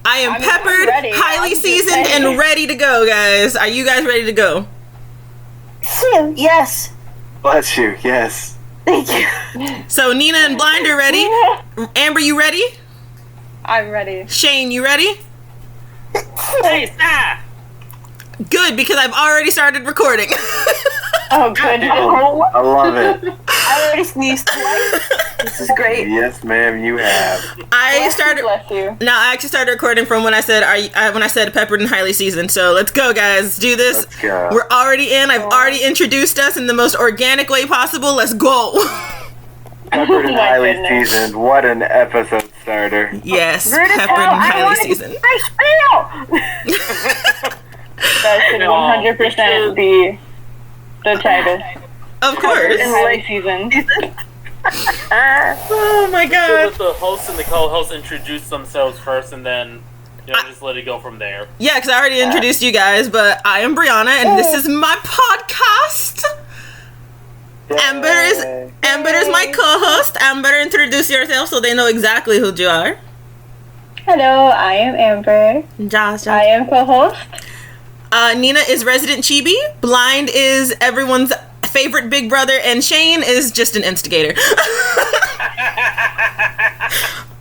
I am peppered, ready. highly I'm just seasoned, saying. and ready to go, guys. Are you guys ready to go? Yes. Bless you. Yes. Thank you. So Nina and Blind are ready. Amber, you ready? I'm ready. Shane, you ready? Hey, stop! Good, because I've already started recording. Oh, good. Oh, I love it. I already sneezed twice. This is great. Yes, ma'am, you have. I started. Bless you. No, I actually started recording from when I said when I said peppered and highly seasoned. So let's go, guys. Let's do this. Let's go. We're already in. I've already introduced us in the most organic way possible. Let's go. Peppered and My highly goodness. seasoned. What an episode starter. Yes, Rude as peppered hell. and I highly wanna seasoned. I That should 100% be the title. Of course. Highly seasoned. Oh my So god. let the host and the co-host introduce themselves first, and then just let it go from there. Yeah, because I already introduced you guys, but I am Brianna, and this is my podcast. Amber is my co-host. Amber, introduce yourself so they know exactly who you are. Hello, I am Amber. Josh. I am co-host. Nina is resident chibi. Blind is everyone's favorite big brother, and Shane is just an instigator.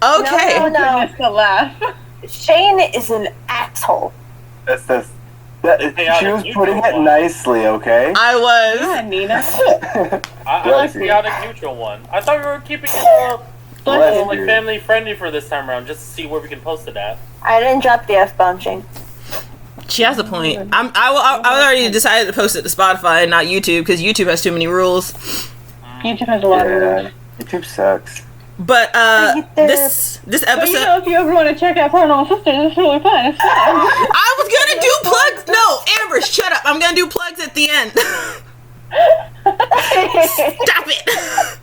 Okay. No. Goodness, the laugh. Shane is an asshole. That, Hey, she was you putting know it what? nicely, okay? I was. Yeah, Nina. I like the chaotic neutral one. I thought we were keeping it Bless like you. family friendly for this time around, just to see where we can post it at. I didn't drop the F-bomb, Shane. She has a point. I was already decided to post it to Spotify and not YouTube because YouTube has too many rules. YouTube has a lot of Yeah. rules. YouTube sucks. But this So, episode, if you ever want to check out Paranormal Sisters, it's really fun. It's fun. I was gonna do plugs. No, Amber, shut up. I'm gonna do plugs at the end. Stop it.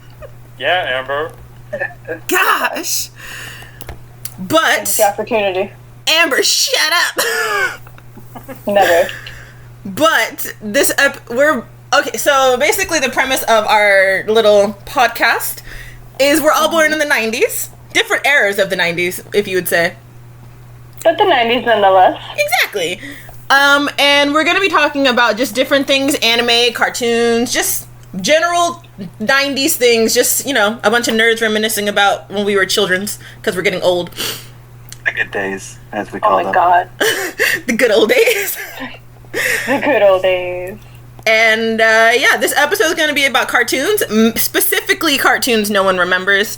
Yeah, Amber. Gosh. But The opportunity. Amber, shut up. Never. But we're okay. So basically, the premise of our little podcast is we're all born in the '90s, different eras of the '90s, if you would say. But the 90s nonetheless. Exactly. And we're gonna be talking about just different things, anime, cartoons, just general '90s things. Just a bunch of nerds reminiscing about when we were childrens, because we're getting old. The good days, as we Oh call my them. god. The good old days. The good old days. And this episode is going to be about cartoons, specifically cartoons no one remembers.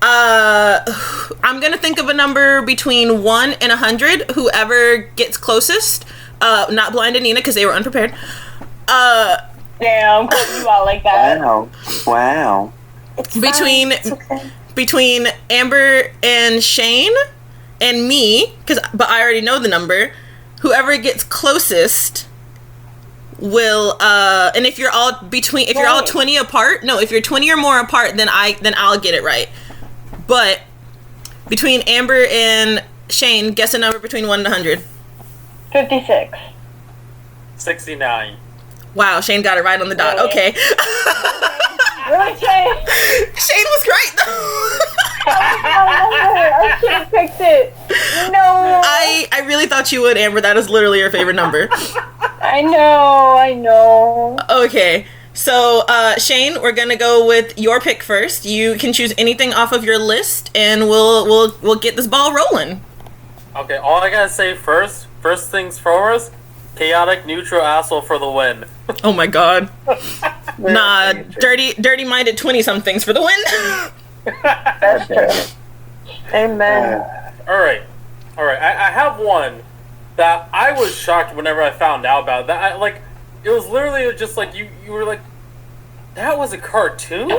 I'm going to think of a number between 1 and 100. Whoever gets closest, not Blind and Nina because they were unprepared. Damn, calling you out like that. Wow. It's Between- fine. It's okay. Between Amber and Shane and me, but I already know the number. Whoever gets closest will and if you're all 20 apart, if you're 20 or more apart, then I'll get it right. But between Amber and Shane, guess a number between 1 and 100. 56. 69. Wow, Shane got it right on the dot. Really? Okay. Really, Shane? Shane was right though. I should have picked it. No. I really thought you would, Amber. That is literally your favorite number. I know. Okay. So, Shane, we're gonna go with your pick first. You can choose anything off of your list, and we'll get this ball rolling. Okay, all I gotta say first things first, chaotic neutral asshole for the win. Oh my god. Nah, dirty-minded 20-somethings for the win. That's true. Amen. Alright. I have one that I was shocked whenever I found out about that. It was literally just like you were like, that was a cartoon?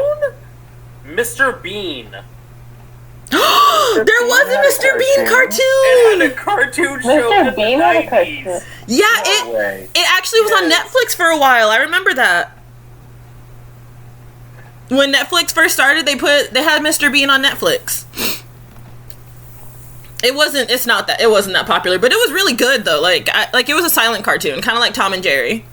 Mr. Bean. There was a Mr. Bean It cartoon. had a cartoon show Mr. in Bean the had a 90s. cartoon. Yeah, No way. it actually was on Yes. Netflix for a while. I remember that. When Netflix first started, they had Mr. Bean on Netflix. It wasn't that popular, but it was really good though. It was a silent cartoon, kind of like Tom and Jerry.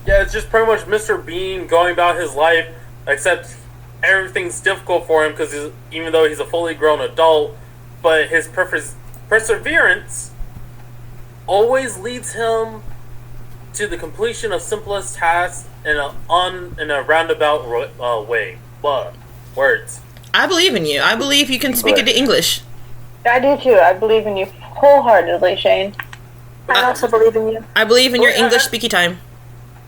Yeah, it's just pretty much Mr. Bean going about his life, except everything's difficult for him because even though he's a fully grown adult, but his perseverance always leads him to the completion of simplest tasks in a roundabout way. Words. I believe in you. I believe you can speak it to English. I do too. I believe in you wholeheartedly, Shane. I also believe in you. I believe in your English speaky time.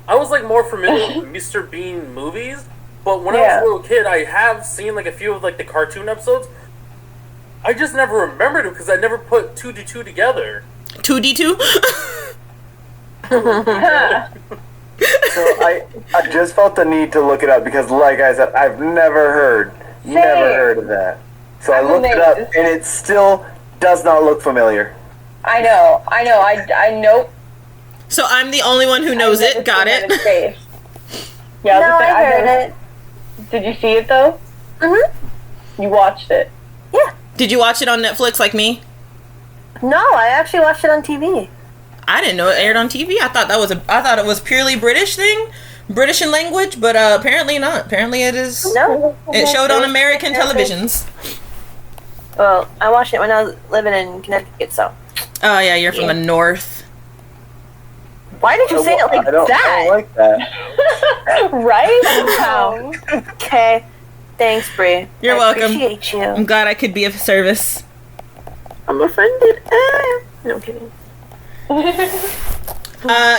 I was like more familiar with Mr. Bean movies, but when I was a little kid, I have seen like a few of like the cartoon episodes. I just never remembered it because I never put 2 to 2 together. 2D2? So I just felt the need to look it up because, like I said, I've never heard of that. So I looked it up, and it still does not look familiar. I know. I know. So I'm the only one who knows it. Got it. Yeah, No, I heard it. Did you see it though? Mm-hmm. You watched it. Yeah. Did you watch it on Netflix like me? No, I actually watched it on TV. I didn't know it aired on TV. I thought it was purely British thing, British in language, but apparently not. Apparently it is. No. It showed on American televisions. Well, I watched it when I was living in Connecticut, so. Oh yeah, you're from the north. Why did you say it like I don't that? like that. Right? Wow. Okay. Thanks, Bree. You're welcome. Appreciate you. I'm glad I could be of service. I'm offended. No, I'm kidding.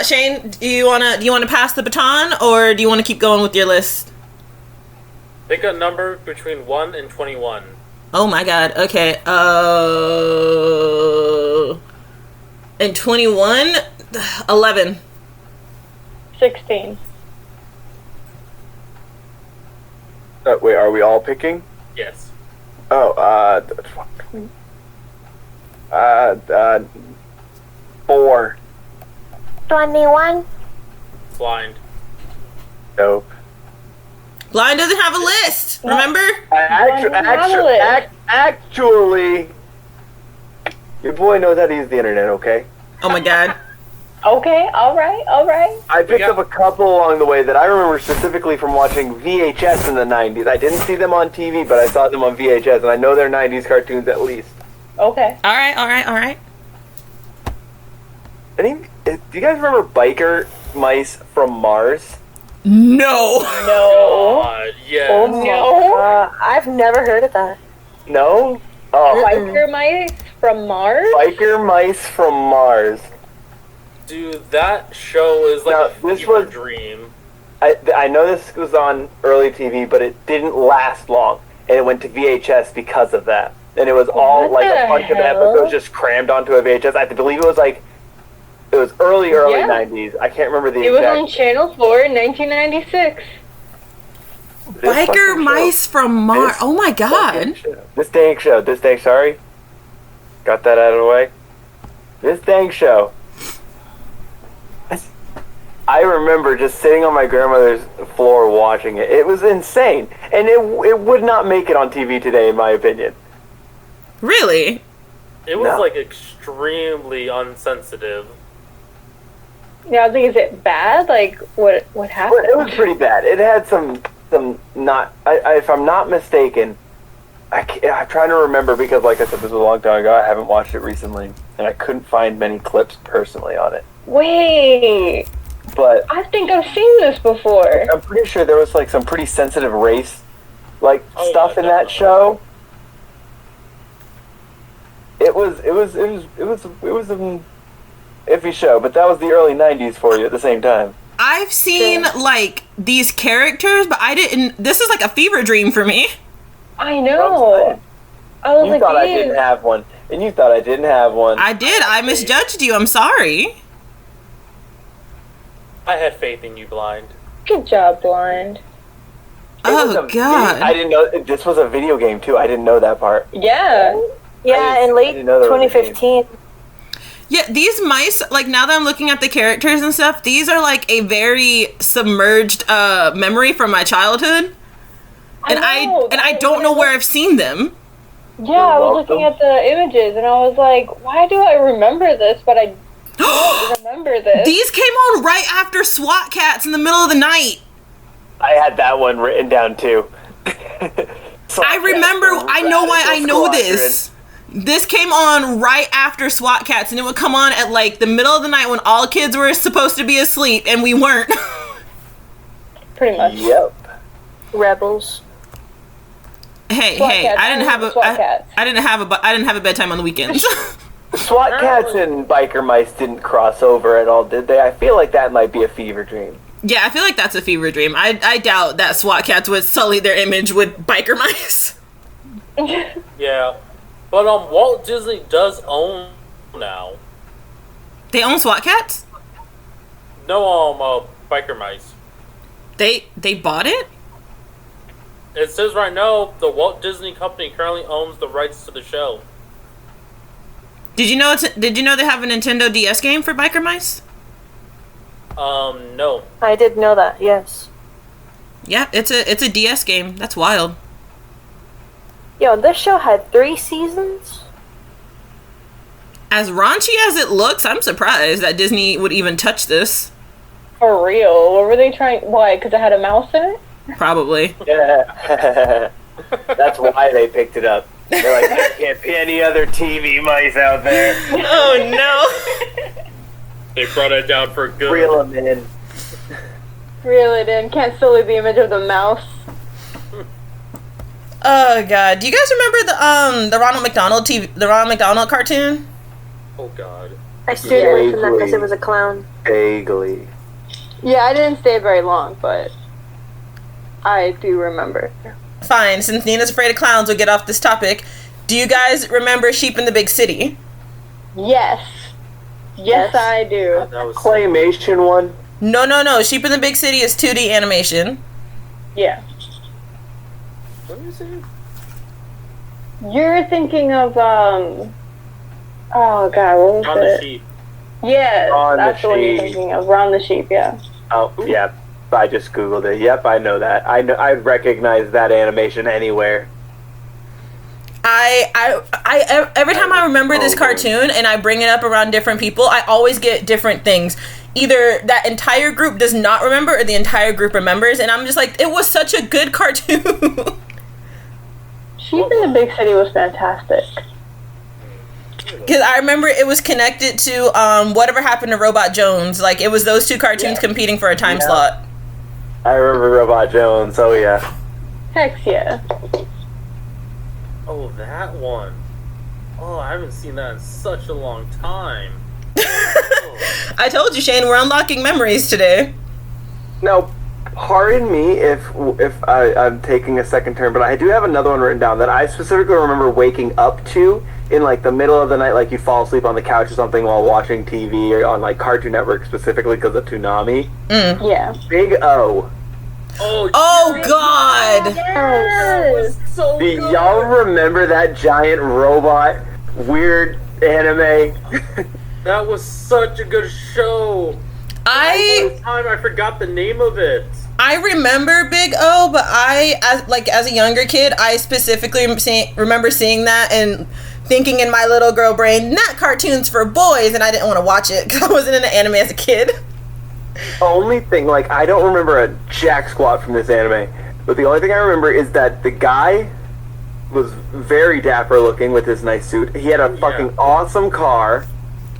Shane, do you wanna pass the baton, or do you want to keep going with your list? Pick a number between 1 and 21. Oh my god. Okay. And 21, 11. 16. Wait, are we all picking? Yes. Oh, 4. 21. Blind. Dope. Blind doesn't have a list. Remember? Actually, your boy knows how to use the internet, okay? Oh my god. Okay, alright. I picked up a couple along the way that I remember specifically from watching VHS in the 90s. I didn't see them on TV, but I saw them on VHS, and I know they're 90s cartoons at least. Okay. All right. Do you guys remember Biker Mice from Mars? No. No. Yes. Oh no. I've never heard of that. No? Oh, Biker mice from Mars? Biker Mice from Mars. Dude, that show is like Now, a this fever was- dream. I know this was on early TV, but it didn't last long, and it went to VHS because of that. And it was all What like a the bunch of hell? episodes just crammed onto a VHS. I believe it was early Yeah. 90s. I can't remember the It was exact. on Channel 4 in 1996. This Biker fucking mice from Mars. This Oh my god. This dang show. Sorry. Got that out of the way. This dang show. I remember just sitting on my grandmother's floor watching it. It was insane. And it would not make it on TV today, in my opinion. Really? It was No. like extremely unsensitive. Yeah, I was like, is it bad? Like, what But happened? it was pretty bad. It had some not. If I'm not mistaken, I'm trying to remember because, like I said, this was a long time ago. I haven't watched it recently, and I couldn't find many clips personally on it. Wait, But I think I've seen this before. I'm pretty sure there was like some pretty sensitive race, like Oh, stuff yeah, in that definitely. show. It was an iffy show, but that was the early '90s for you at the same time. I've seen like these characters, but I didn't. This is like a fever dream for me. I know. I was You like, thought I "These- didn't have one, and you thought I didn't have one. I did. I misjudged you. I'm sorry. I had faith in you, Blind. Good job, Blind. It was Oh a god. I didn't know this was a video game too. I didn't know that part. Yeah. Yeah, in late didn't know there was a 2015. Yeah, these mice, like now that I'm looking at the characters and stuff, these are like a very submerged memory from my childhood. And I don't know where I've seen them. Yeah, I was looking at the images and I was like, why do I remember this, but I don't remember this? These came on right after SWAT Cats in the middle of the night. I had that one written down too. I remember. I know why I know this. This came on right after SWAT Cats, and it would come on at like the middle of the night when all kids were supposed to be asleep, and we weren't. Pretty much. Yep. Rebels. Hey, SWAT hey! Cats. I didn't have a. SWAT Cats. I didn't have a bedtime on the weekends. SWAT Cats and Biker Mice didn't cross over at all, did they? I feel like that might be a fever dream. Yeah, I feel like that's a fever dream. I doubt that SWAT Cats would sully their image with Biker Mice. Yeah, but Walt Disney does own now. They own SWAT Cats? No, Biker Mice. They bought it? It says right now the Walt Disney Company currently owns the rights to the show. Did you know they have a Nintendo DS game for Biker Mice? No. I did know that, yes. Yeah, it's a DS game. That's wild. Yo, this show had 3 seasons? As raunchy as it looks, I'm surprised that Disney would even touch this. For real. What were they trying? Why? Because it had a mouse in it? Probably. Yeah. That's why they picked it up. They're like, there can't be any other TV mice out there. Oh no. They brought it down for good. Reel them in. Reel it in. Can't sully the image of the mouse. Oh god. Do you guys remember the Ronald McDonald cartoon? Oh god. I stayed away from that because Vaguely. it was a clown. Vaguely. Yeah, I didn't stay very long, but I do remember. Fine, since Nina's afraid of clowns, we'll get off this topic. Do you guys remember Sheep in the Big City? Yes. Yes, I do. That was Claymation one? No. Sheep in the Big City is 2D animation. Yeah. What is it? You're thinking of, oh god, what was On the it? sheep. Yes, Ron the that's the one you're Sheep. thinking of. Ron the Sheep, yeah. Oh, yeah. I just Googled it. Yep, I know that. I'd recognize that animation anywhere. Every time I remember this cartoon and I bring it up around different people, I always get different things. Either that entire group does not remember or the entire group remembers, and I'm just like, it was such a good cartoon. Sheep in the Big City was fantastic. Because I remember it was connected to Whatever Happened to Robot Jones. Like, it was those two cartoons competing for a time slot. I remember Robot Jones, oh yeah. Heck yeah. Oh, that one. Oh, I haven't seen that in such a long time. I told you, Shane, we're unlocking memories today. Now, pardon me if I'm taking a second turn, but I do have another one written down that I specifically remember waking up to in like the middle of the night, like you fall asleep on the couch or something while watching TV or on like Cartoon Network specifically because of Toonami. Yeah. Big O. Oh, God! Yes. So Do y'all remember that giant robot weird anime? That was such a good show. I forgot the name of it. I remember Big O, but as a younger kid, I specifically remember seeing that and thinking in my little girl brain, that cartoon's for boys, and I didn't want to watch it because I wasn't into anime as a kid. Only thing, like, I don't remember a jack squat from this anime, but the only thing I remember is that the guy was very dapper looking with his nice suit. He had a fucking awesome car.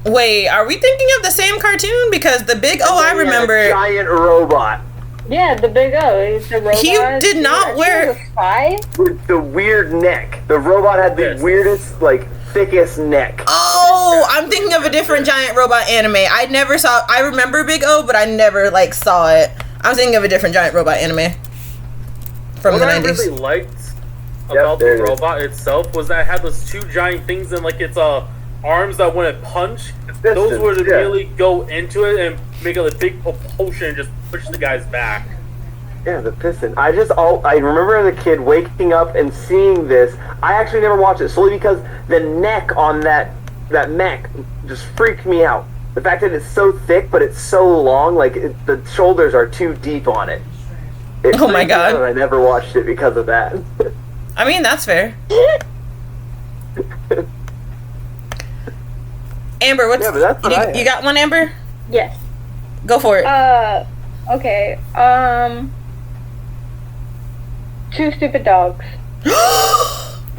Wait, are we thinking of the same cartoon? Because the Big O I He had a remember, giant robot Yeah, the Big O. He's the robot. He did not wear- He was a spy? with the weird neck. The robot had the Yes. weirdest, like, thickest neck. oh, I'm thinking of a different giant robot anime. I remember Big O, but I never like saw it. I was thinking of a different giant robot anime from What the I 90s. really liked about there the it is. robot itself was that it had those two giant things and like its arms that when it punched, those Pistons, would yeah. really go into it and make a big propulsion and just push the guy's back. Yeah, the piston. I remember as a kid waking up and seeing this. I actually never watched it solely because the neck on that mech just freaked me out. The fact that it's so thick, but it's so long, like the shoulders are too deep on it. Oh my freaked me out, God. and I never watched it because of that. I mean, that's fair. Amber, what's Yeah, but that's what I had. you got one, Amber? Yes. Go for it. Okay. Two Stupid Dogs.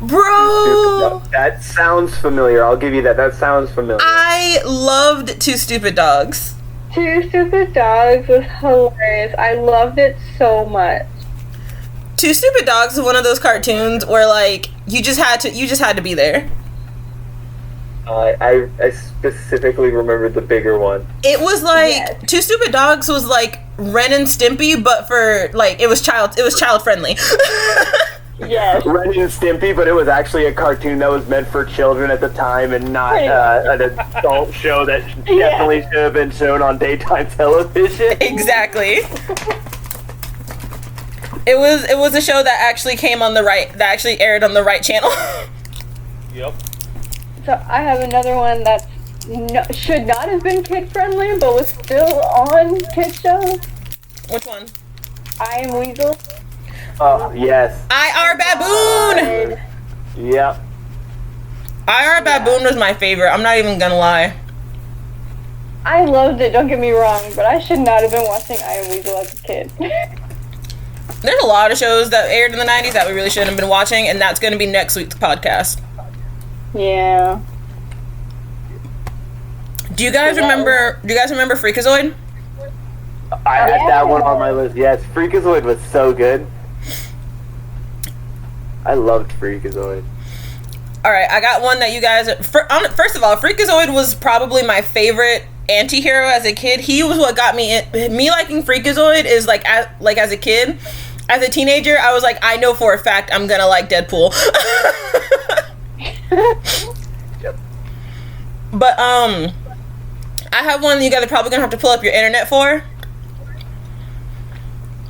Bro, That sounds familiar. I'll give you that. That sounds familiar. I loved Two Stupid Dogs. Two Stupid Dogs was hilarious. I loved it so much. Two Stupid Dogs is one of those cartoons where like you just had to be there. I specifically remember the bigger one. It was like Yes. Two Stupid Dogs was like Ren and Stimpy, but for like it was child friendly. Yes. Ren and Stimpy, but it was actually a cartoon that was meant for children at the time and not an adult show that definitely should have been shown on daytime television. Exactly. It was a show that actually aired on the right channel. Yep. So I have another one that should not have been kid friendly, but was still on kid shows. Which one? I Am Weasel. Oh, yes. IR Baboon! Yep. IR Baboon was my favorite, I'm not even gonna lie. I loved it, don't get me wrong, but I should not have been watching I Am Weasel as a kid. There's a lot of shows that aired in the 90s that we really shouldn't have been watching, and that's gonna be next week's podcast. Yeah. Do you guys remember Freakazoid? I had that one on my list. Yes, Freakazoid was so good. I loved Freakazoid. Alright, I got one that you guys... First of all, Freakazoid was probably my favorite anti-hero as a kid. He was what got me liking Freakazoid is like as a kid. As a teenager, I was like, I know for a fact I'm gonna like Deadpool. Yep. But I have one that you guys are probably gonna have to pull up your internet for.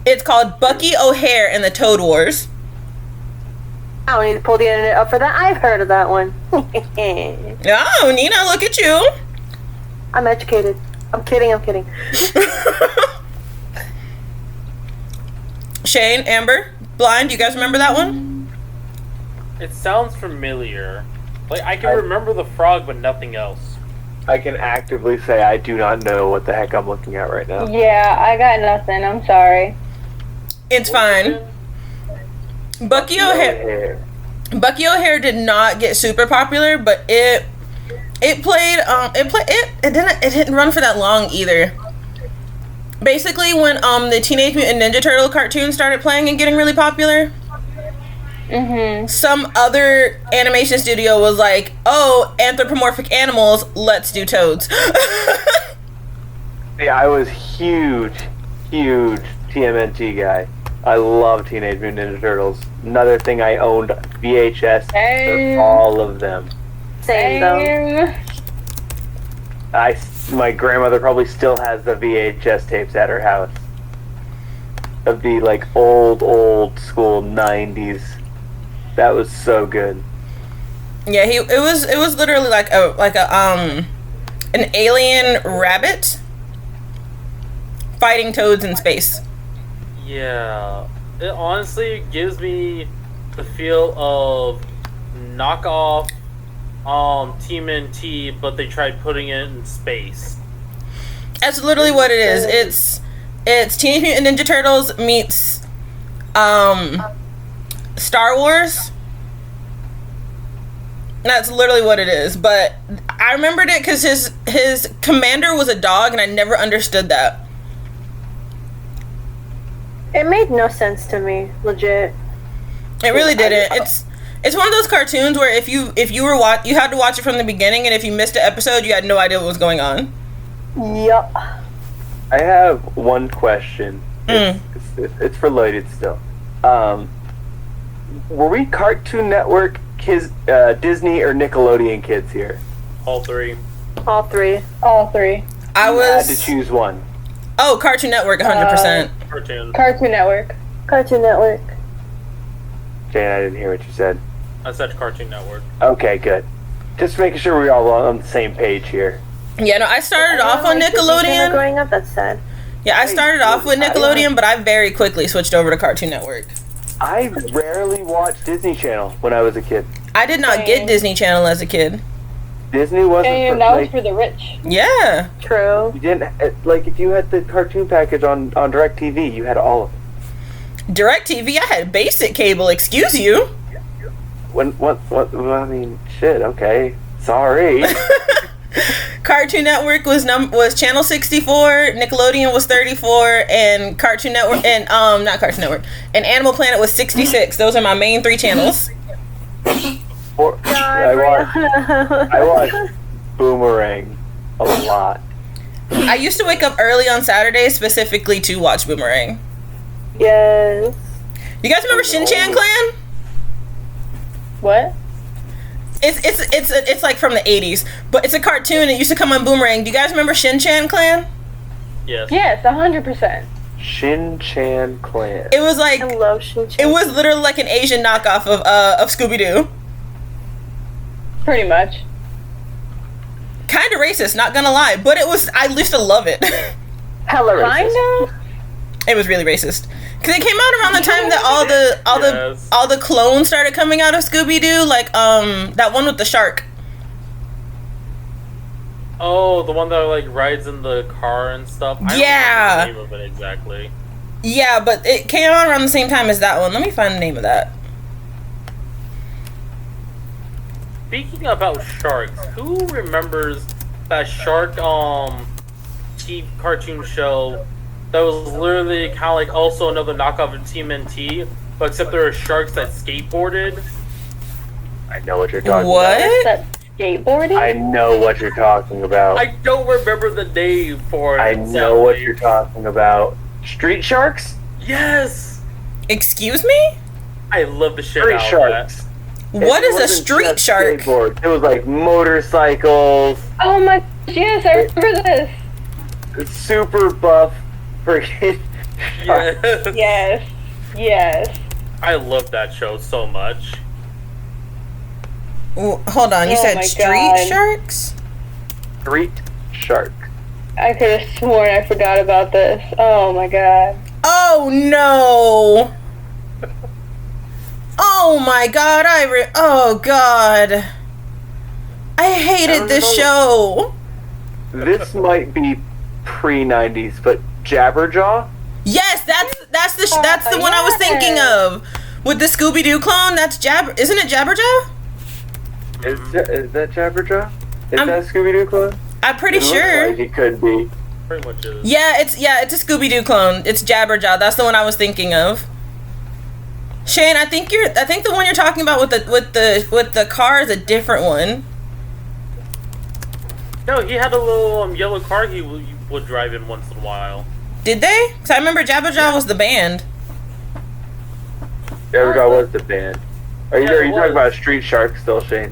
It's called Bucky O'Hare and the Toad Wars. I don't need to pull the internet up for that. I've heard of that one. Oh, Nina, look at you. I'm educated. I'm kidding. Shane, Amber, Blind, you guys remember that one? It sounds familiar. Like I can remember the frog, but nothing else. I can actively say I do not know what the heck I'm looking at right now. Yeah, I got nothing, I'm sorry. It's fine. Bucky O'Hare did not get super popular, but it didn't run for that long either. Basically, when the Teenage Mutant Ninja Turtle cartoon started playing and getting really popular, some other animation studio was like, "Oh, anthropomorphic animals, let's do toads." Yeah, I was huge TMNT guy. I love Teenage Mutant Ninja Turtles. Another thing I owned VHS Same. for all of them. Same though. My grandmother probably still has the VHS tapes at her house of the like old school 90s. That was so good. Yeah, it was literally like an alien rabbit fighting toads in space. Yeah, it honestly gives me the feel of knockoff TMNT, but they tried putting it in space. That's literally what it is. It's Teenage Mutant Ninja Turtles meets Star Wars. That's literally what it is. But I remembered it because his commander was a dog, and I never understood that. It made no sense to me, legit. It really didn't. It's one of those cartoons where if you were you had to watch it from the beginning, and if you missed an episode, you had no idea what was going on. Yup. I have one question. It's related still. Were we Cartoon Network kids, Disney, or Nickelodeon kids here? All three. All three. All three. I You had was to choose one. Cartoon Network, 100%. Cartoon. Cartoon Network. Cartoon Network. Jane, I didn't hear what you said. I said Cartoon Network. Okay, good. Just making sure we're all on the same page here. Yeah, no, I started off on Disney Channel Nickelodeon. growing up, that's sad. Yeah, I started off with Nickelodeon, but I very quickly switched over to Cartoon Network. I rarely watched Disney Channel when I was a kid. I did not get Disney Channel as a kid. Disney wasn't And for, that was like, for the rich. Yeah. True. you didn't like if you had the cartoon package on DirecTV, you had all of it. DirecTV, I had basic cable. Excuse you. What? I mean, shit. Okay, sorry. Cartoon Network was channel 64, Nickelodeon was 34, and Cartoon Network and not Cartoon Network, and Animal Planet was 66. Those are my main 3 channels. I watched Boomerang a lot. I used to wake up early on Saturdays specifically to watch Boomerang. Yes. You guys remember Shin Chan Clan? What? It's like from the 80s, but it's a cartoon. It used to come on Boomerang. Do you guys remember Shin Chan Clan? Yes. Yes, 100%. Shin Chan Clan. It was like I love Shin-Chan. it was literally like an Asian knockoff of Scooby Doo. Pretty much. Kind of racist, not gonna lie, but I used to love it. Hella racist. Kinda? It was really racist because it came out around the time that Yes. all the clones started coming out of Scooby Doo, like that one with the shark. Oh, the one that like rides in the car and stuff. I Yeah. don't remember the name of it exactly. Yeah, but it came out around the same time as that one. Let me find the name of that. Speaking about sharks, who remembers that shark TV cartoon show that was literally kind of like also another knockoff of TMNT, but except there were sharks that skateboarded? I know what you're talking What? about. That skateboarding? I know what you're talking about. I don't remember the name for it. I know what exactly. you're talking about. Street Sharks? Yes! Excuse me? I love the shit Street out Sharks. of What It is a wasn't street just shark? skateboards. It was like motorcycles, Oh my gosh, yes, I remember this. super buff, freaking that. Yes. Yes. Yes. I love that show so much. Hold on, you Oh said my street God. sharks? Street Shark. I could have sworn I forgot about this. Oh my god. Oh no! Oh my god, oh god. I hated this show. This might be pre-90s, but Jabberjaw? Yes, that's the one I was thinking of. With the Scooby Doo clone, isn't it Jabberjaw? Is that Jabberjaw? Is I'm- that Scooby-Doo clone? I'm pretty It looks sure. like it could be. Pretty much is. Yeah, it's a Scooby Doo clone. It's Jabberjaw. That's the one I was thinking of. Shane, I think the one you're talking about with the car is a different one. No, he had a little yellow car he would drive in once in a while. Did they? Because I remember Jabberjaw was the band. Jabberjaw was the band. Are you Yeah, it talking was. about Street Shark still, Shane?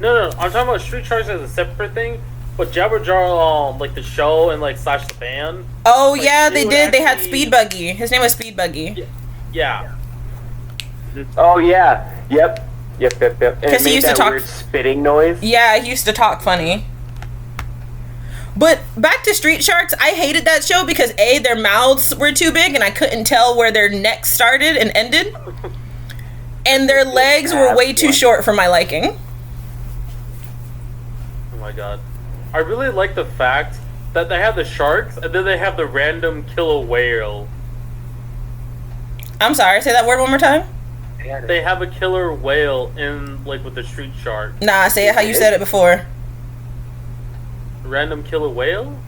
No, I'm talking about Street Sharks as a separate thing, but Jabberjaw, like the show and like slash the band. Oh Like, yeah, they they would did. They had actually- Speed Buggy. His name was Speed Buggy. Yeah. Oh yeah. Yep. And 'Cause it he made used to that talk- weird spitting noise. Yeah, he used to talk funny. But back to Street Sharks, I hated that show because A, their mouths were too big and I couldn't tell where their necks started and ended. And their legs were way too short for my liking. Oh my god. I really like the fact that they have the sharks and then they have the random killer whale. I'm sorry, say that word one more time. They have a killer whale in like with the street shark. Nah, say it how you said it before. Random killer whale?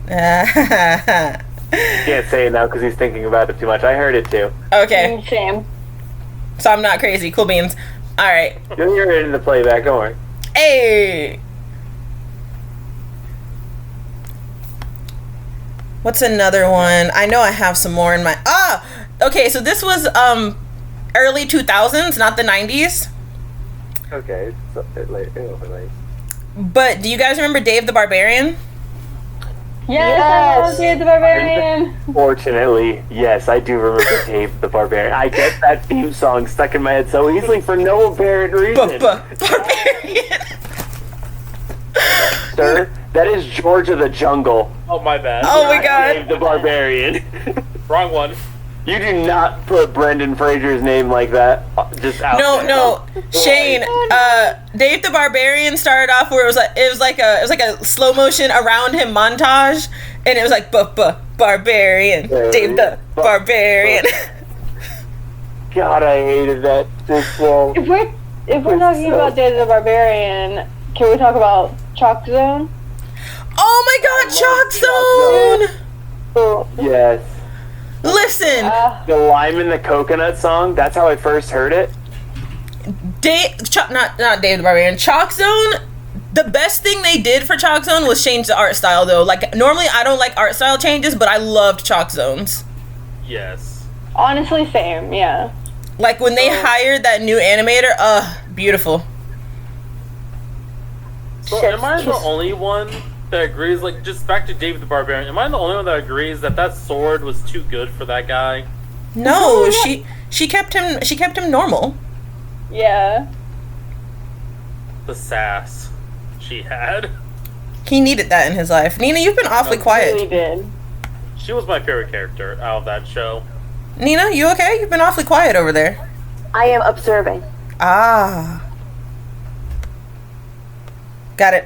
Okay. Can't say it now because he's thinking about it too much. I heard it too. Sam. So I'm not crazy. Cool beans. Alright. You'll hear it in the playback. Don't worry. Hey! What's another one? I know I have some more in my... Okay, so this was early 2000s, not the 90s. Okay. So, late. But do you guys remember Dave the Barbarian? Yes, I love Dave the Barbarian. Fortunately, yes, I do remember Dave the Barbarian. I get that theme song stuck in my head so easily for no apparent reason. Barbarian. Sir, that is George of the Jungle. Oh my bad. Oh my not god. Dave the Barbarian. Wrong one. You do not put Brendan Fraser's name like that just out there. No. Shane, Dave the Barbarian started off where it was like a slow motion around him montage, and it was like Barbarian, Dave the Barbarian. God, I hated that show. If we're talking about Day of the Barbarian, can we talk about Chalk Zone? Oh my god, Chalk Zone! Oh, Yes. Listen, The Lime and the Coconut song, that's how I first heard it. not Dave the Barbarian. Chalk Zone. The best thing they did for Chalk Zone was change the art style, though. Like, normally I don't like art style changes, but I loved Chalk Zones. Yes. honestly, same, yeah. Like, when they hired that new animator, beautiful. So am I the only one that agrees, like, just back to David the Barbarian, am I the only one that agrees that sword was too good for that guy? No, she kept him normal. Yeah. The sass she had. He needed that in his life. Nina, you've been awfully Really quiet. did. She was my favorite character out of that show. Nina, you okay? You've been awfully quiet over there. I am observing. Ah. Got it.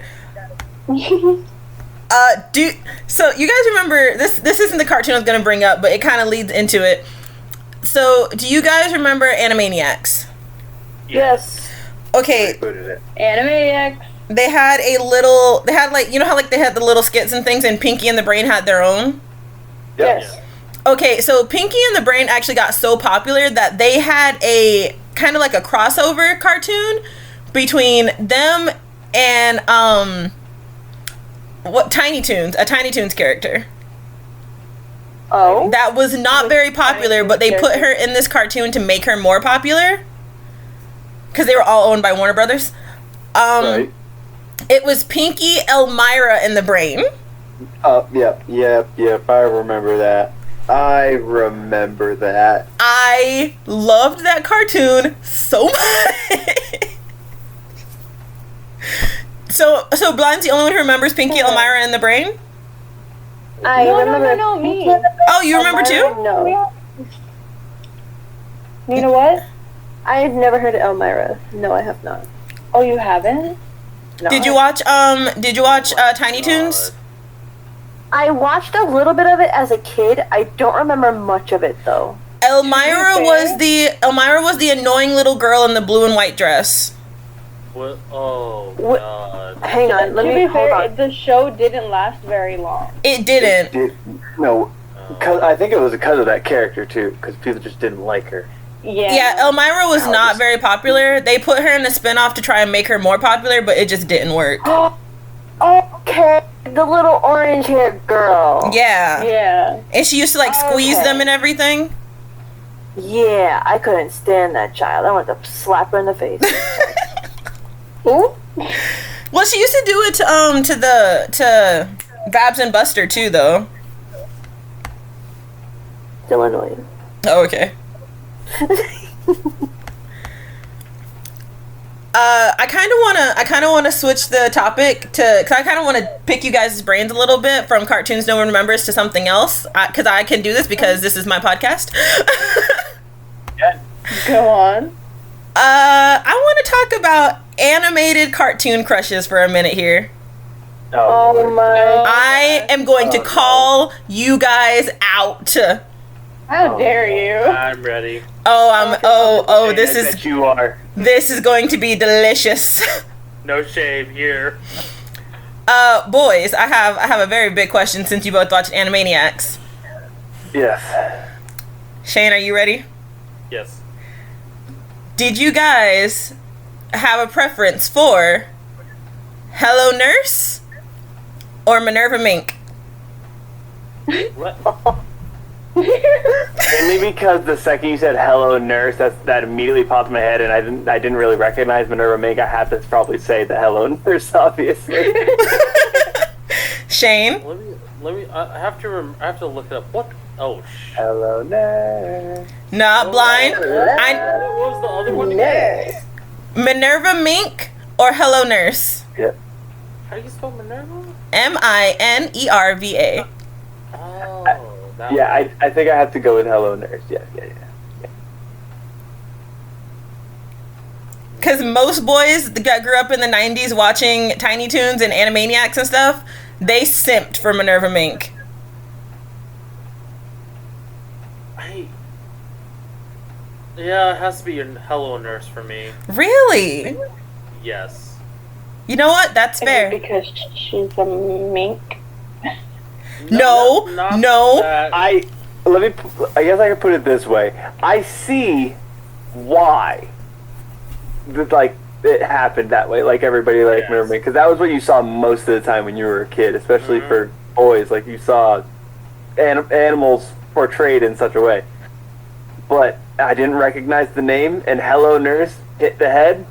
So you guys remember this isn't the cartoon I was gonna bring up, but it kind of leads into it. So do you guys remember Animaniacs? Yes. Okay, Animaniacs. they had like, you know how like they had the little skits and things, and Pinky and the Brain had their own? Yes. Okay, so Pinky and the Brain actually got so popular that they had a kind of like a crossover cartoon between them and a Tiny Toons character. Oh. That was not very popular, but they put her in this cartoon to make her more popular. Because they were all owned by Warner Brothers. Right. It was Pinky, Elmira, and the Brain. Yep. I remember that. I loved that cartoon so much. So Blonde's the only one who remembers Pinky, Elmira, and the Brain? I remember. No, me. Oh, you remember too? No. You know what? I've never heard of Elmira. No, I have not. Oh, you haven't? No. Did you watch Tiny Toons? I watched a little bit of it as a kid. I don't remember much of it though. Elmira was the annoying little girl in the blue and white dress. What? Oh, What- God. Hang on, let To me be hold fair, on. the show didn't last very long. It didn't. I think it was because of that character too, because people just didn't like her. Yeah, Elmira was not very popular. They put her in a spinoff to try and make her more popular, but it just didn't work. Okay, the little orange-haired girl. Yeah. Yeah. And she used to like squeeze Okay. them and everything. Yeah, I couldn't stand that child. I wanted to slap her in the face. Ooh. Well, she used to do it to Babs and Buster too, though. Still annoying. Oh, okay. I kind of wanna switch the topic because I kind of want to pick you guys' brains a little bit from cartoons no one remembers to something else. Because I can do this because this is my podcast. Go on. I want to talk about animated cartoon crushes for a minute here. Oh my. I am going to call you guys out. How dare you? I'm ready. This is going to be delicious. No shame here. Boys, I have a very big question since you both watched Animaniacs. Yes. Shane, are you ready? Yes. Did you guys have a preference for Hello Nurse or Minerva Mink? What? Mainly because the second you said "Hello Nurse," that immediately popped in my head, and I didn't really recognize Minerva Mink. I had to probably say the "Hello Nurse," obviously. Shane? Let me. I have to look it up. What? Oh, Hello Nurse. Not blind. What was the other one again? Minerva Mink or Hello Nurse? Yeah. How do you spell Minerva? Minerva. Oh. That Yeah, one. I think I have to go with Hello Nurse. Yeah. Because most boys that grew up in the 90s watching Tiny Toons and Animaniacs and stuff, they simped for Minerva Mink. Yeah, it has to be a Hello Nurse for me. Really? Yes. You know what? That's Is it fair. because she's a mink? No, not no. that- I guess I could put it this way. I see why like it happened that way. Like everybody like Yes. mermaid, because that was what you saw most of the time when you were a kid, especially Mhm. for boys. Like you saw animals portrayed in such a way. But I didn't recognize the name, and Hello Nurse hit the head.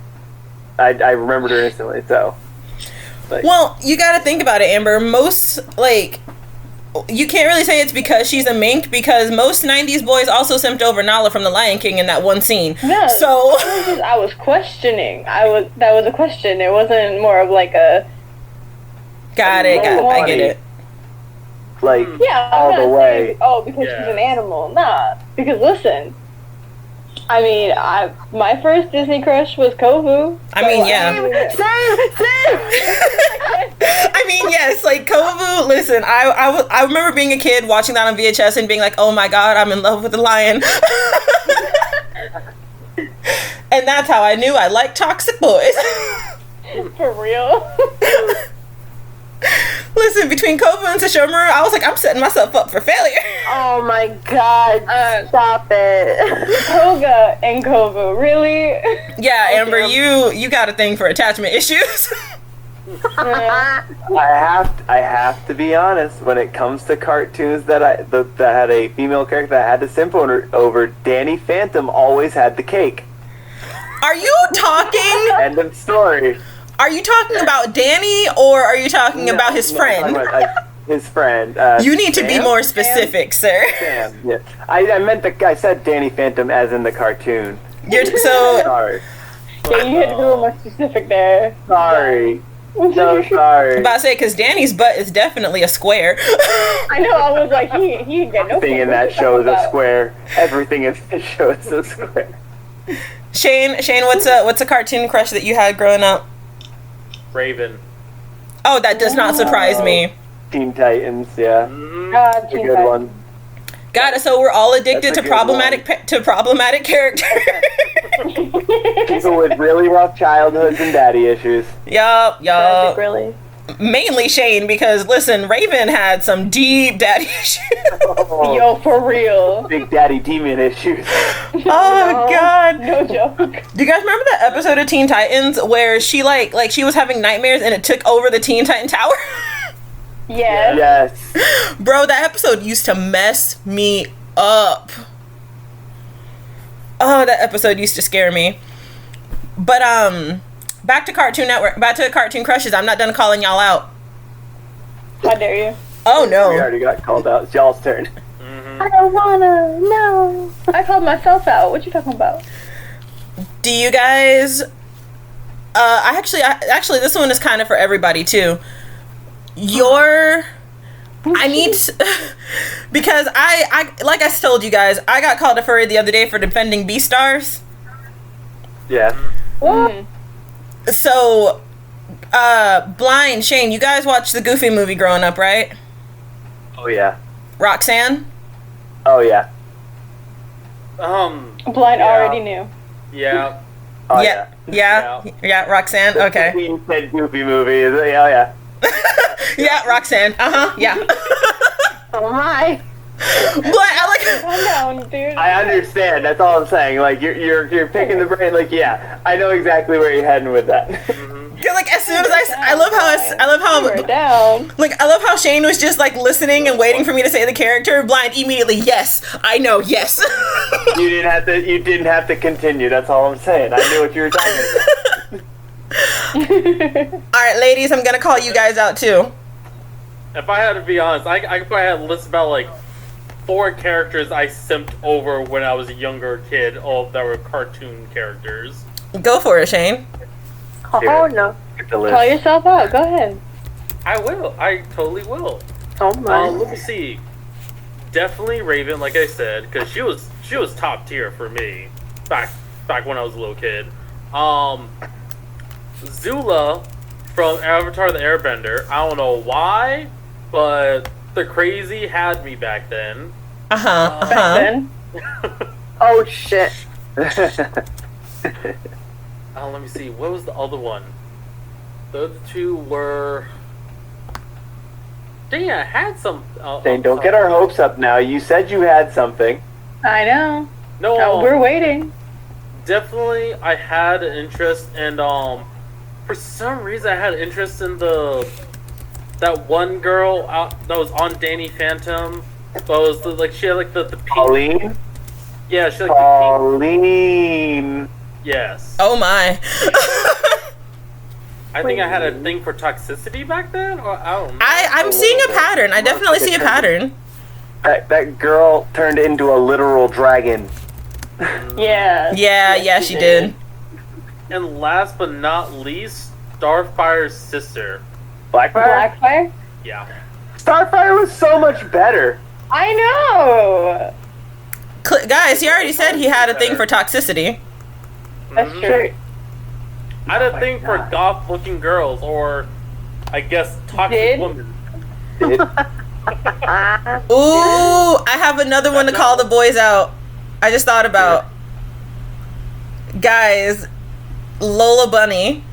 I remembered her instantly. So. Well, you got to think about it, Amber. Most, like, you can't really say it's because she's a mink, because most 90s boys also simped over Nala from The Lion King in that one scene. No. So, I was questioning. That was a question. It wasn't more of like a got it. I get it. Like yeah. all I'm the not way. saying, oh, because Yeah. she's an animal. Nah. Because listen. I mean, my first Disney crush was Kovu. I mean, yeah. Same. I mean, yes, like Kovu. Listen, I remember being a kid watching that on VHS and being like, "Oh my god, I'm in love with the lion," and that's how I knew I liked toxic boys. For real. Listen, between Kovu and Sesshomaru, I was like, I'm setting myself up for failure. Oh my god, stop it. Koga and Kovu. Really? Yeah, Amber, you got a thing for attachment issues. Yeah. I have to be honest. When it comes to cartoons that had a female character that I had to simp over, Danny Phantom always had the cake. Are you talking? End of story. Are you talking about Danny, or are you talking about his No, friend? I'm talking about, his friend. You need to be Sam? more specific, sir. Sam. Yeah. I meant I said Danny Phantom as in the cartoon. So Sorry. Yeah, you had to be a little more specific there. Sorry. So sorry. about to say, because Danny's butt is definitely a square. I know. I was like, he didn't get no. Everything in clue that what show you're is a talking square. Everything in this show is a square. Shane, what's a cartoon crush that you had growing up? Raven. Oh, that does not surprise me. Teen Titans, yeah. Mhm. about. It's a good one. Got it. So we're all addicted That's a to good problematic characters. People with really rough childhoods and daddy issues. yup. Really? Mainly Shane, because listen, Raven had some deep daddy issues. Oh, Yo, for real. Big daddy demon issues. Oh god. No joke. Do you guys remember that episode of Teen Titans where she like she was having nightmares and it took over the Teen Titan Tower? Yes. Yes. Bro, that episode used to mess me up. Oh, that episode used to scare me. But back to Cartoon Network, back to Cartoon Crushes. I'm not done calling y'all out. How dare you? Oh We no. already got called out. It's y'all's turn. Mhm. I don't wanna, no. I called myself out. What you talking about? Do you guys I actually this one is kind of for everybody too. I need to, because I like I told you guys, I got called a furry the other day for defending Beastars. Yeah. Mm. So Blind, Shane, you guys watched the Goofy movie growing up, right? Oh yeah. Roxanne? Oh yeah. Blind Yeah. already knew. Yeah. Oh yeah, Roxanne. Okay. Queen said Goofy movie. Oh yeah. Yeah, Roxanne. Yeah. Oh my. But I Calm down, dude. I understand. That's all I'm saying. Like you're picking the brain. Like yeah, I know exactly where you're heading with that. like as soon as I love We're how down. I love how Shane was just like listening and waiting for me to say the character. Blind immediately, yes, I know, yes. You didn't have to continue. That's all I'm saying. I knew what you were talking about. All right, ladies, I'm gonna call you guys out too. If I had to be honest, I probably had a list about like 4 characters I simped over when I was a younger kid, all that were cartoon characters. Go for it, Shane. Oh no. Get the list. Call yourself out. Go ahead. I will. I totally will. Oh my. Let me see. Definitely Raven, like I said, because she was top tier for me back when I was a little kid. Zula from Avatar: The Airbender. I don't know why, but the crazy had me back then. Back then. Oh shit. Let me see. What was the other one? The other two were. Dang, I had some. Dane, don't get our hopes up now. You said you had something. I know. No, Oh, we're waiting. definitely. I had an interest in For some reason, I had interest in that one girl that was on Danny Phantom. But it was like she had like the pink. Pauline? Yeah, she had like the Pauline. pink. Yes. Oh my. I think I had a thing for toxicity back then, or I don't know. I'm seeing a pattern. I definitely see a pattern. That girl turned into a literal dragon. Yeah. Yeah, she did. And last but not least, Starfire's sister. Blackfire? Blackfire? Yeah. Starfire was so much better. I know. Guys, he already said he had a thing for toxicity. That's Mhm. true. I had a thing for goth-looking girls, or I guess toxic Did? women. It- Ooh, I have another one to call the boys out. I just thought about. Guys, Lola Bunny.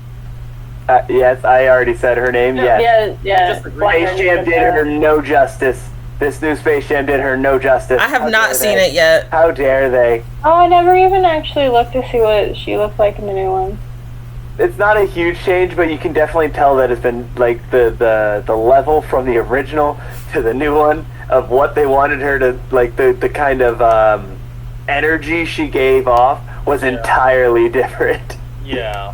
yes, I already said her name. Yes. Yeah. Just Space Jam did her no justice. This new Space Jam did her no justice. I have How not dare seen they? it yet. How dare they? Oh, I never even actually looked to see what she looked like in the new one. It's not a huge change, but you can definitely tell that it's been like the level from the original to the new one of what they wanted her to like the kind of energy she gave off was entirely different. Yeah.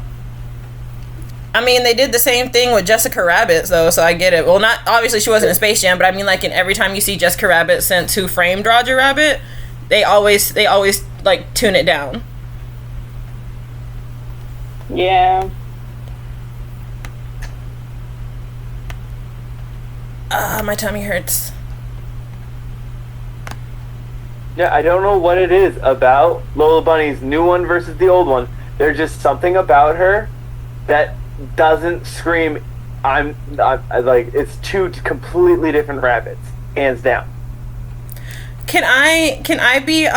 I mean, they did the same thing with Jessica Rabbit, though, so I get it. Well, not obviously she wasn't in Space Jam, but I mean, like, in every time you see Jessica Rabbit since Who Framed Roger Rabbit, they always like tune it down. Yeah. My tummy hurts. Yeah, I don't know what it is about Lola Bunny's new one versus the old one. There's just something about her that doesn't scream. I'm like it's two completely different rabbits, hands down. Can I be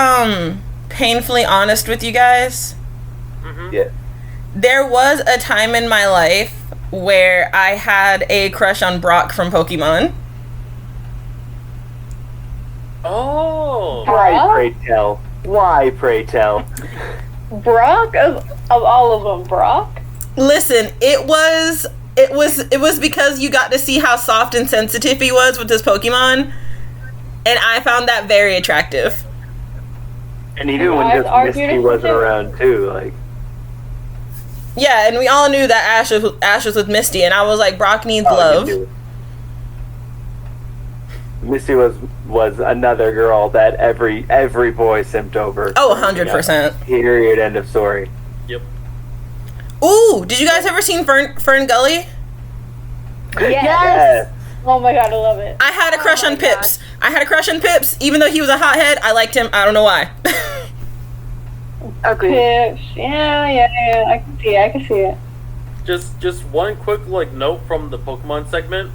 painfully honest with you guys? Mm-hmm. Yeah. There was a time in my life where I had a crush on Brock from Pokemon. Oh. Why, Brock? pray tell? Why, pray tell? Brock of all of them, Brock. Listen, it was because you got to see how soft and sensitive he was with his Pokemon, and I found that very attractive. And even when Guys just argue Misty to wasn't do. around too, like Yeah, and we all knew that Ash was with Misty, and I was like, Brock needs oh, you love. do it. Misty was another girl that every boy simped over. Oh, 100%. Period. End of story. Yep. Ooh, did you guys ever seen Fern Gully? Yes. Oh my god, I love it. I had a crush Oh on my Pips. I had a crush on Pips, even though he was a hothead. I liked him. I don't know why. Agreed. Pips. Yeah. I can see it. Just one quick like note from the Pokemon segment.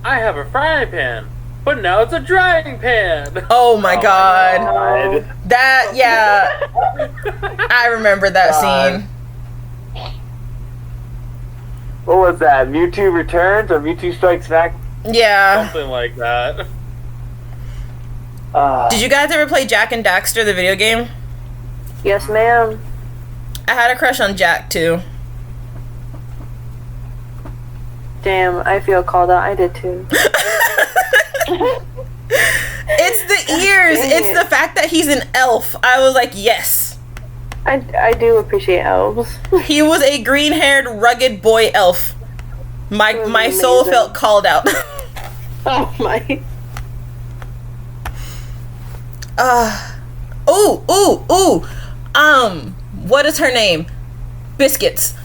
I have a frying pan, but now it's a drying pan. Oh my god. God. That, yeah. I remember that God. scene. What was that? Mewtwo Returns or Mewtwo Strikes Back? Yeah. Something like that. Did you guys ever play Jack and Daxter, the video game? Yes, ma'am. I had a crush on Jack, too. Damn, I feel called out. I did too. It's the ears. Dang It's it. the fact that he's an elf. I was like, yes. I do appreciate elves. He was a green-haired, rugged boy elf. My soul amazing. felt called out. Oh my. Ooh. What is her name? Biscuits.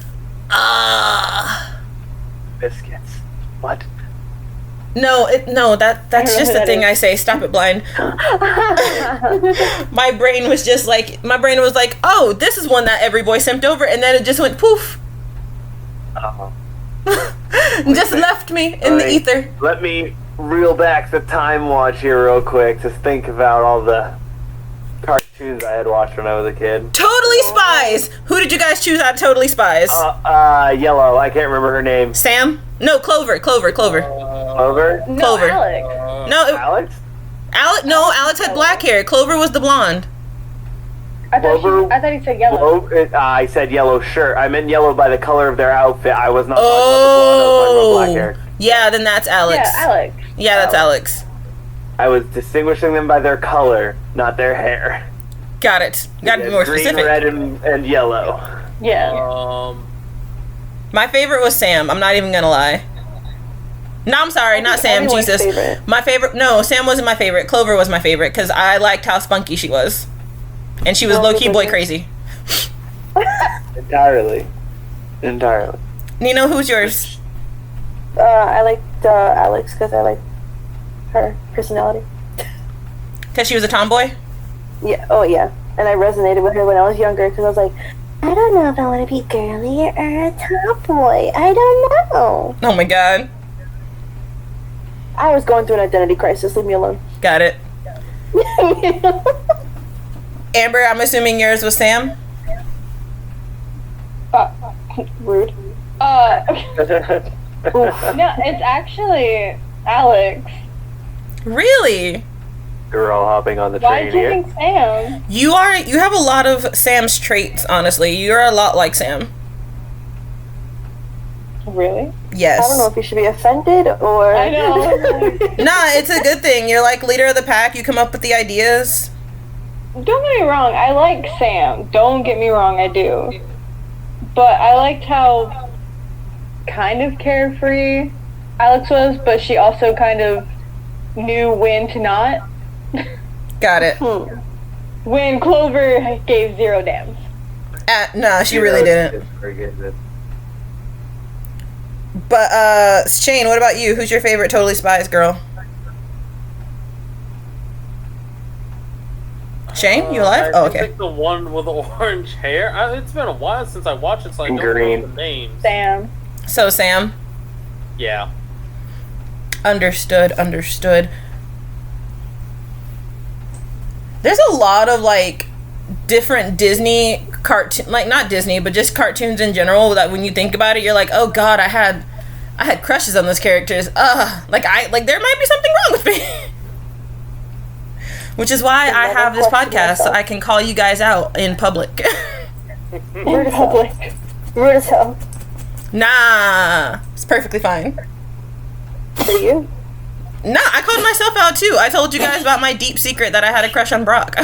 Biscuits. What? No, that's know just who the that thing is. I say. Stop it, blind. My brain was like, oh, this is one that every boy simped over, and then it just went poof. Oh. Just left me in the Alright. ether. Let me reel back the time watch here real quick to think about all the cartoons shoes I had watched when I was a kid. Totally Spies. Who did you guys choose out of Totally Spies? Yellow. I can't remember her name. Sam? No, Clover. Clover? No, Clover. Alex. No, Alex? Alex had black hair. Clover was the blonde. I thought he said yellow. I said yellow shirt. I meant yellow by the color of their outfit. I was not talking about the blonde. I was talking about black hair. Yeah, then that's Alex. Yeah, Alex. Yeah, that's Alex. I was distinguishing them by their color, not their hair. Got it. Got to be more Green, specific. red, and yellow. Yeah. My favorite was Sam. I'm not even gonna lie. No, I'm sorry, not Sam. Everyone's Jesus. favorite. My favorite. No, Sam wasn't my favorite. Clover was my favorite because I liked how spunky she was, and she was low key boy crazy. Entirely. Nino, who's yours? I liked Alex because I like her personality. Because she was a tomboy. Yeah. Oh yeah. And I resonated with her when I was younger because I was like, I don't know if I want to be girly or a tomboy. I don't know. Oh my god. I was going through an identity crisis. Leave me alone. Got it. Amber, I'm assuming yours was Sam. Rude. No, it's actually Alex. Really? We're all hopping on the Why train do you here. think Sam? You have a lot of Sam's traits, honestly. You're a lot like Sam. Really? Yes. I don't know if you should be offended or. I know. Nah, it's a good thing. You're like leader of the pack. You come up with the ideas. Don't get me wrong, I like Sam. Don't get me wrong, I do. But I liked how kind of carefree Alex was, but she also kind of knew when to not. Got it. When Clover gave 0 damns. Nah, she really didn't. But Shane, what about you? Who's your favorite Totally Spies girl? Shane, you alive? Oh, I okay. think the one with the orange hair. It's been a while since I watched it, so I don't Green. know the names. Sam. So Sam, Yeah. understood. There's a lot of like different Disney cartoon, like not Disney, but just cartoons in general. That when you think about it, you're like, oh god, I had crushes on those characters. There might be something wrong with me. Which is why I have this podcast, so I can call you guys out in public. Rude as hell. Rude as hell. Nah, it's perfectly fine. For you? Nah, I called myself out too. I told you guys about my deep secret that I had a crush on Brock.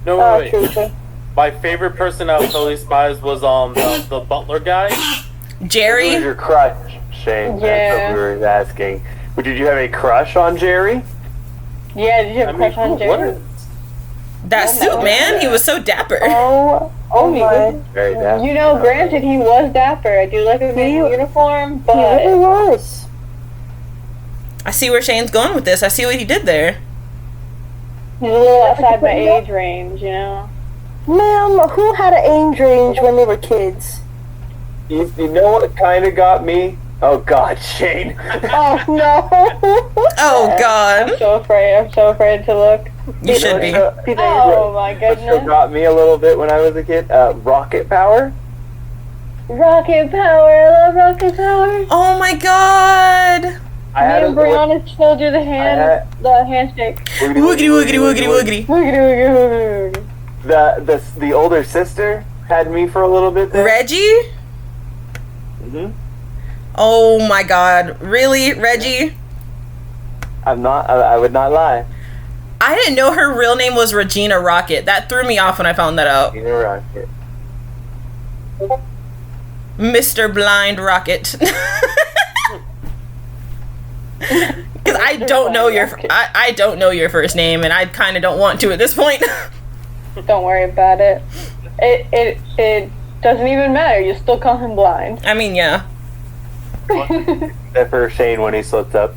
No, Oh, wait. true. My favorite person out of Totally Spies was the butler guy. Who's Jerry? your crush, Shane? That's what we were asking. But did you have a crush on Jerry? Yeah, did you have a crush on what Jerry? is- That suit, man. He was so dapper. Oh my. Very dapper. You know, granted, he was dapper. I do like a good uniform, He really but was. I see where Shane's going with this. I see what he did there. he's a little outside my age range, you know? Ma'am, who had an age range when they were kids? You know what kind of got me? Oh God, Shane. Oh no. Oh god. I'm so afraid to look. You should be. Oh my What goodness. got me a little bit when I was a kid? Rocket Power. Rocket power, I love rocket power. Oh my god. I had Me and Brianna still do the handshake. Woogity woogity woogity woogity. Woogity, woogity, woogity. The older sister had me for a little bit there. Reggie? hmm Oh my god. Really? Reggie? I would not lie. I didn't know her real name was Regina Rocket. That threw me off when I found that out. You know, Rocket. Mr. Blind Rocket. Because I don't know I don't know your first name, and I kind of don't want to at this point. Don't worry about it. It doesn't even matter. You still call him blind. I mean, yeah. Except for Shane when he slipped up.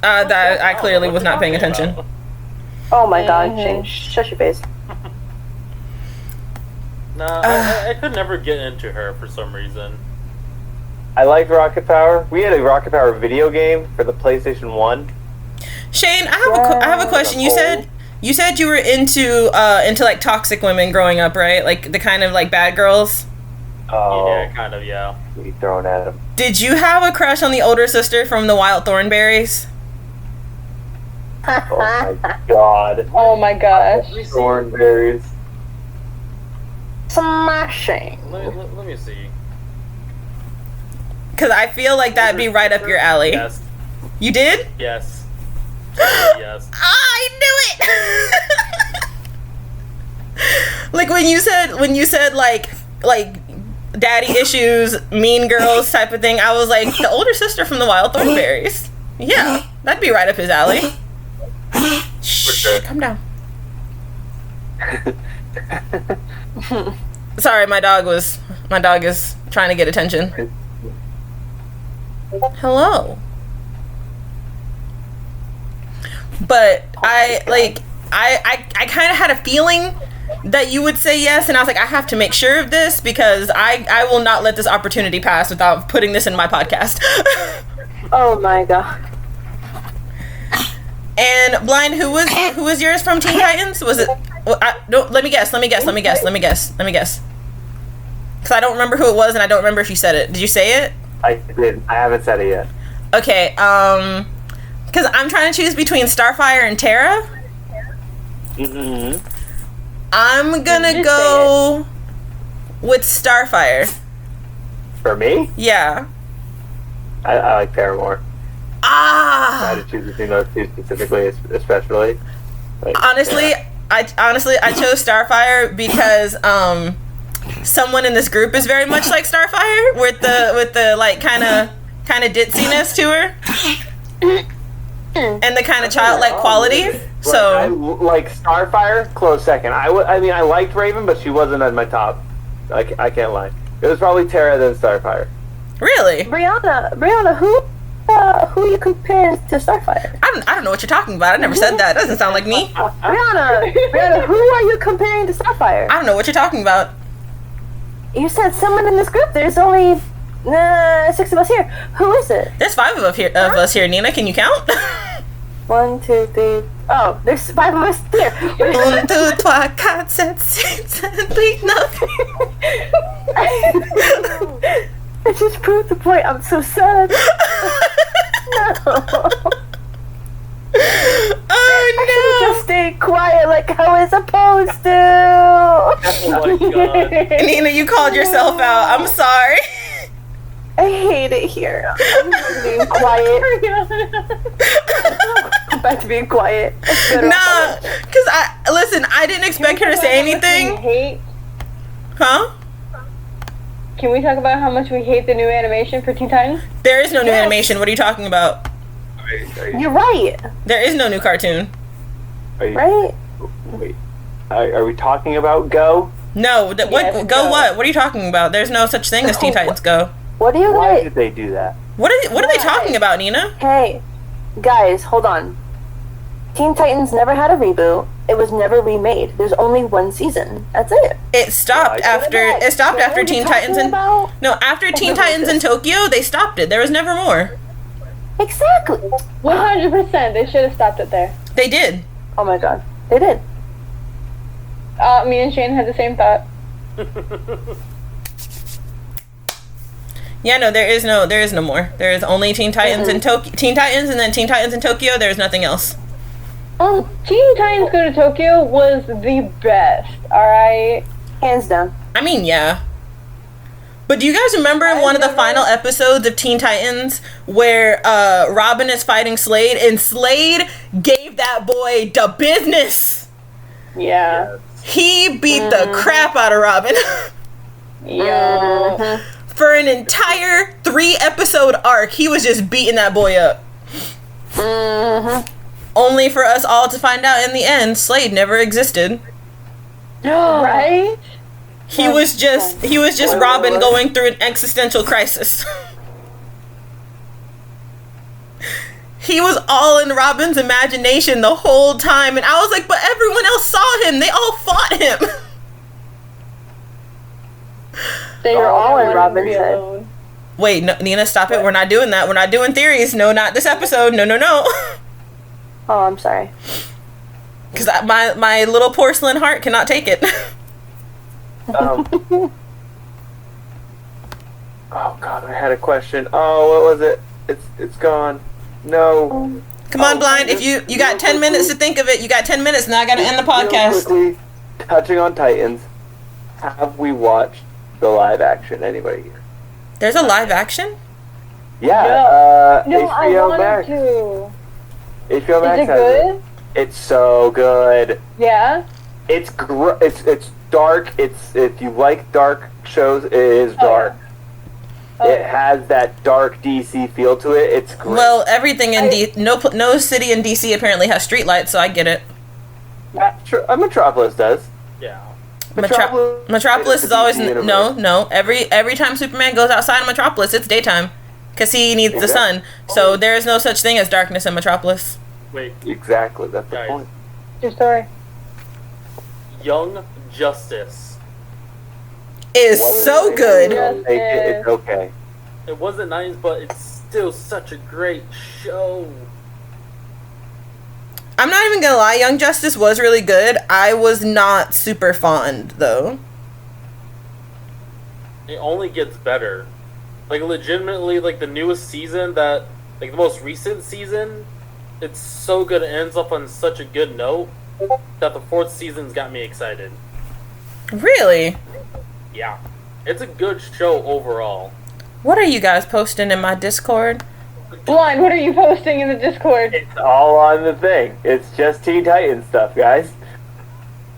That I clearly was not paying attention. Oh my god, Shane, shut your face. Nah, I could never get into her for some reason. I liked Rocket Power. We had a Rocket Power video game for the PlayStation 1. Shane, I have a question. You You said you were into like toxic women growing up, right? Like the kind of like bad girls. Oh, Yeah, kind of, yeah. be thrown at him. Did you have a crush on the older sister from the Wild Thornberries? Oh my god. Oh my gosh. Thornberries. Smashing. Let me see. Because I feel like that'd be right up your alley. Yes. You did? Yes. Yes. I knew it. Like when you said like daddy issues, mean girls type of thing, I was like the older sister from the Wild Thornberries. Yeah, that'd be right up his alley. Shh, sure. calm down. Sorry, my dog is trying to get attention. Hello. But I kind of had a feeling that you would say yes, and I was like, I have to make sure of this because I will not let this opportunity pass without putting this in my podcast. Oh my god. And Blind, who was yours from Teen Titans? Was it? Well, no, let me guess. Because I don't remember who it was, and I don't remember if you said it. Did you say it? I did. I haven't said it yet. Okay. Because I'm trying to choose between Starfire and Terra. Mm-hmm. I'm gonna go with Starfire. For me, Yeah. I like Paramore. I had Ah. to choose between those two specifically, especially. Like, Honestly, yeah. I chose Starfire because someone in this group is very much like Starfire with the like kind of ditziness to her and the kind of childlike quality. So I like Starfire, close second. I mean, I liked Raven, but she wasn't at my top. I can't lie. It was probably Terra then Starfire. really, Brianna, who you comparing to Starfire? I don't know what you're talking about. I never said that. It doesn't sound like me. Brianna, who are you comparing to Starfire? I don't know what you're talking about. You said someone in this group. There's only 6 of us here. Who is it? There's 5 of us here. Nina, can you count? 1, 2, 3. Oh, there's 5 of us here. 1, 2, 3, 4, 5, 6, 7, 8, 9. I just proved the point. I'm so sad. No. Oh Just stay quiet like I was supposed to. Oh my god. no! Nina, you called yourself out. I'm sorry. I hate it here. I'm just being quiet. I'm back to being quiet. It's better. Nah, because I didn't expect her to say anything. Hate? Huh? Can we talk about how much we hate the new animation for Teen Titans? There is no new animation. What are you talking about? You're right. There is no new cartoon. Right? Wait, are we talking about Go? No. Yes, Go Go. what? What are you talking about? There's no such thing as Teen Titans Go. What are you Why guys? did they do that? What are they talking about, Nina? Hey, guys, hold on. Teen Titans never had a reboot. It was never remade. There's only 1 season. That's it. It stopped after Teen Titans and after Teen Titans in Tokyo, they stopped it. There was never more. Exactly. 100%. They should have stopped it there. They did. Oh my god, they did. Me and Shane had the same thought. Yeah, no, there is no more. There is only Teen Titans in Tokyo. Teen Titans and then Teen Titans in Tokyo. There is nothing else. Oh, Teen Titans Go to Tokyo was the best. Alright? Hands down. I mean, yeah. But do you guys remember one of the final episodes of Teen Titans where Robin is fighting Slade and Slade gave that boy the business? Yeah. He beat the crap out of Robin. Yeah. For an entire 3-episode arc, he was just beating that boy up. Only for us all to find out in the end, Slade never existed. Right? He was just Robin going through an existential crisis. He was all in Robin's imagination the whole time, and I was like, but everyone else saw him. They all fought him. They were all in wanted Robin's to be head. alone. Wait, no, Nina, stop it. We're not doing that. We're not doing theories. No, not this episode. No. Oh, I'm sorry. Because my little porcelain heart cannot take it. Oh God, I had a question. Oh, what was it? It's gone. No. Come on, Blind. If you got 10 minutes to think of it, you got 10 minutes. Now I got to end the Real podcast. quickly, touching on Titans, have we watched the live action? Anybody here? There's a live action? Yeah. No, I HBO wanted Max. to. HBO Max Is it has good? it. It's so good. Yeah. It's it's dark. If you like dark shows, it is dark. Oh, It has that dark DC feel to it. It's great. Well, everything in no city in DC apparently has streetlights, so I get it. Metropolis does. Yeah. Metropolis is always DC no. Every time Superman goes outside of Metropolis, it's daytime, because he needs the sun. So there is no such thing as darkness in Metropolis. Wait. Exactly. That's the Guys. point. Your story. Young Justice. Is so good. Don't take it. It's okay. It wasn't nice, but it's still such a great show. I'm not even gonna lie, Young Justice was really good. I was not super fond though. It only gets better. Like legitimately, like the newest season the most recent season, it's so good. It ends up on such a good note that the fourth season's got me excited. Really? Yeah. It's a good show overall. What are you guys posting in my Discord? Blind, what are you posting in the Discord? It's all on the thing. It's just Teen Titans stuff, guys.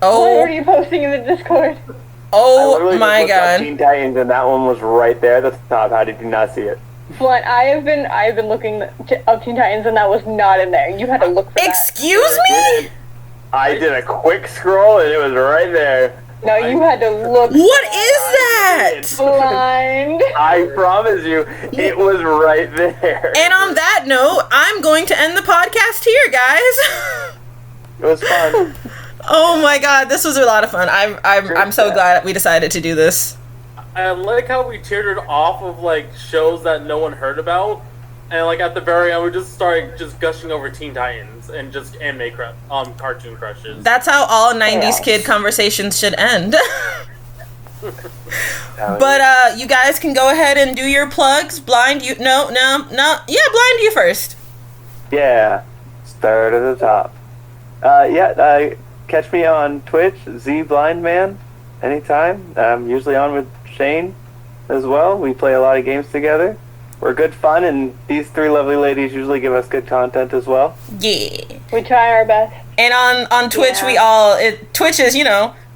What Oh, are you posting in the Discord? I oh literally my just looked up god. Teen Titans, and that one was right there at the top. How did you not see it? Blind, I have been looking up Teen Titans and that was not in there. You had to look for that. Excuse me? I did a quick scroll, and it was right there. No, you had to look. What is that? Blind. I promise you, it was right there. And on that note, I'm going to end the podcast here, guys. It was fun. Oh my god, this was a lot of fun. I'm so glad we decided to do this. I like how we tiered off of like shows that no one heard about, and like at the very end we just started just gushing over Teen Titans and just anime cartoon crushes. That's how all 90s kid conversations should end. But you guys can go ahead and do your plugs. Blind, you no. Yeah, Blind, you first. Yeah, start at the top. Catch me on Twitch, ZBlindman, anytime. I'm usually on with Shane as well. We play a lot of games together. We're good fun, and these three lovely ladies usually give us good content as well. Yeah. We try our best. And on Twitch, Twitch is,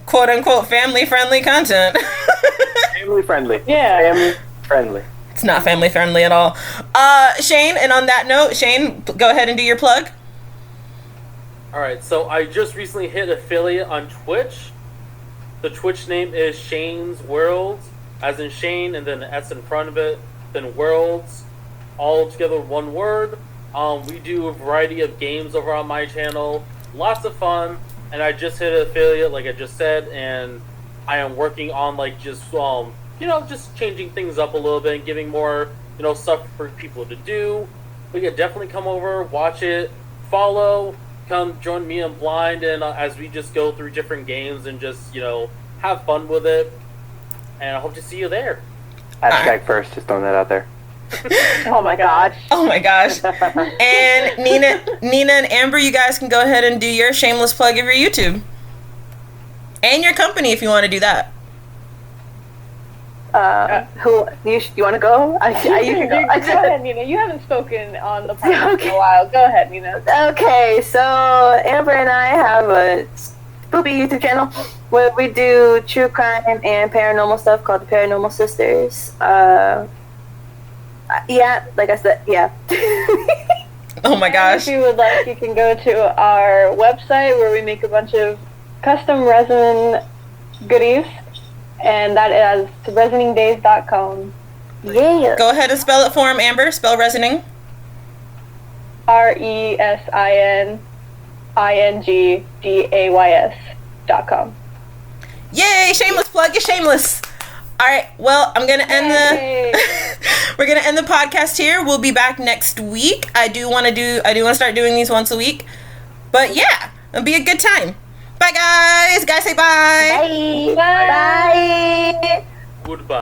quote unquote family friendly content. Family friendly. Yeah. Family friendly. It's not family friendly at all. Shane, and on that note, Shane, go ahead and do your plug. Alright, so I just recently hit affiliate on Twitch. The Twitch name is Shane's World, as in Shane and then an S in front of it, then Worlds, all together one word. We do a variety of games over on my channel, lots of fun, and I just hit affiliate like I just said, and I am working on like just changing things up a little bit and giving more stuff for people to do. But yeah, definitely come over, watch it, follow, come join me and Blind, and as we just go through different games and just have fun with it, and I hope to see you there. Hashtag first, just throwing that out there. Oh my gosh. Oh my gosh. And Nina and Amber, you guys can go ahead and do your shameless plug of your YouTube. And your company if you want to do that. Who you want to go? You can go. Go ahead, Nina. You haven't spoken on the podcast in a while. Go ahead, Nina. Okay, so Amber and I have a spoopy YouTube channel where we do true crime and paranormal stuff called the Paranormal Sisters. Yeah, like I said, yeah. Oh my gosh. If you would like, you can go to our website where we make a bunch of custom resin goodies, and that is resiningdays.com. Yeah. Go ahead and spell it for him, Amber. Spell resining. RESININGDAYS.com. Yay! Shameless plug. You're shameless. All right. Well, I'm gonna end we're gonna end the podcast here. We'll be back next week. I do want to start doing these once a week. But yeah, It'll be a good time. Bye, guys. Guys, say bye. Bye. Bye. Goodbye.